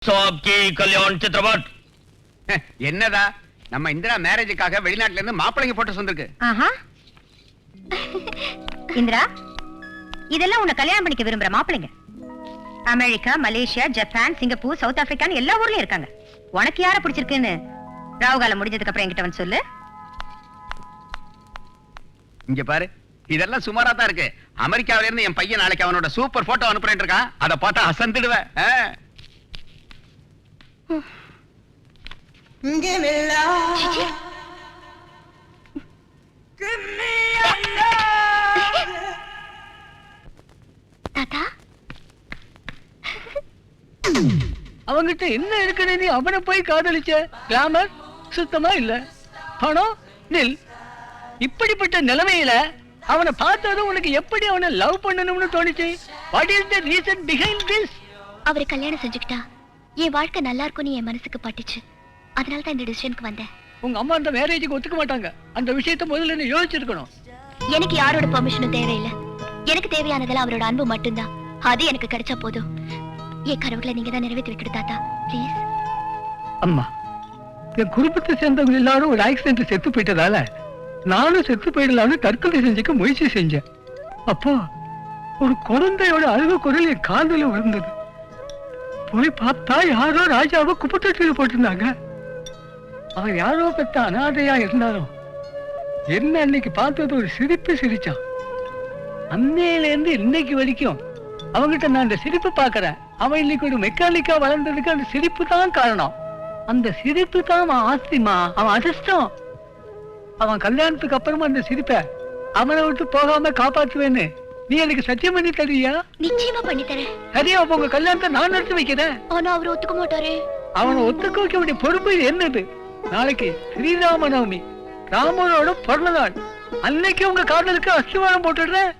கல்யாண் சித்ரபட் என்னதா நம்ம இந்திரா மேரேஜுக்காக வெளிநாட்டுல இருந்து மாப்பிள்ளைங்க போட்டு வந்திருக்கு. இந்திரா, இதெல்லாம் உன்னை கல்யாணம் பண்ணிக்க விரும்புற மாப்பிள்ளைங்க America, Malaysia, Japan, Singapore, south ஆப்பிரிக்கான்னு எல்லா ஊர்லயும் இருக்காங்க. உனக்கு யார பிடிச்சிருக்குன்னு ராவுகாலம் முடிஞ்சதுக்கு அப்புறம் என்கிட்ட வந்து சொல்லு. இங்க பாரு, இதெல்லாம் சுமாரா தான் இருக்கு. அமெரிக்காவில இருந்து என் பையன் நாளைக்கு அவனோட சூப்பர் போட்டோ அனுப்புறேன் இருக்கான். அதை பார்த்தா அசந்துடுவேன். தாத்தா, அவங்கிட்ட என்ன இருக்குன்னு நீ அவனை போய் காதலிச்ச? கிளாமர் சுத்தமா இல்ல, பணம் நில். இப்படிப்பட்ட நிலைமையில அவனை பார்த்ததும் உனக்கு எப்படி அவனை லவ் பண்ணணும்னு தோணுச்சு? What is the reason behind this? அவரை கல்யாணம் செஞ்சுக்கிட்டா என் வாழ்க்கை நல்லா இருக்கும்னு என் மனசுக்கு பட்டுச்சு. அதனால தான் இந்த டிசிஷனுக்கு வந்தேன். உங்க அம்மா அந்த மேரேஜுக்கு ஒத்துக்க மாட்டாங்க. அந்த விஷயத்தை முதல்ல நீ யோசிச்சிருக்கணும். எனக்கு யாரோட பெர்மிஷனும் தேவையில்லை. எனக்கு தேவையானதெல்லாம் அவரோட அன்பு மட்டும்தான். அது எனக்கு கிடைச்சா போதும். என் கனவுகளை நீங்க தான் நிறைவேற்றி வைக்கணும் தாத்தா, ப்ளீஸ். அம்மா, என் குடும்பத்தை சேர்ந்தவங்க எல்லாரும் ஒரு ஆக்சிடென்ட்ல செத்து போயிட்டதால நானும் செத்து போயிடலாம்னு தற்கொலை செஞ்சுக்க முயற்சி செஞ்சேன். அப்போ ஒரு குழந்தையோட அழுகு குரல் என் காதுல விழுந்தது. போய் பார்த்தா யாரோ ராஜாவை குப்பத்தொட்டியில் போட்டிருந்தாங்க. அவன் யாரோ பெத்த அனாதையா இருந்தாலும் என்ன அன்னைக்கு பார்த்தது ஒரு சிரிப்பு சிரிச்சான். அன்னையில இருந்து இன்னைக்கு வரைக்கும் அவங்கிட்ட நான் அந்த சிரிப்பு பாக்குறேன். அவன் இன்னைக்கு ஒரு மெக்கானிக்கா வளர்ந்ததுக்கு அந்த சிரிப்பு தான் காரணம். அந்த சிரிப்பு தான் அவன் ஆஸ்திமா, அவன் அதிர்ஷ்டம். அவன் கல்யாணத்துக்கு அப்புறமா அந்த சிரிப்ப அவனை விட்டு போகாம காப்பாற்றுவேன்னு நீ எனக்கு சத்தியம் பண்ணி தருவியா? நிச்சயமா பண்ணி தரேன். சரியா, உங்க கல்யாணத்தை நான் நடத்தி வைக்கிறேன். ஆனா அவர் ஒத்துக்க மாட்டாரு. அவனை ஒத்துக்க வைக்க வேண்டிய பொறுப்பு என்னது? நாளைக்கு ஸ்ரீராம நவமி, ராமனோட பிறந்த நாள். அன்னைக்கு உங்க காதலுக்கு அஸ்திவாரம் போட்டுடுறேன்.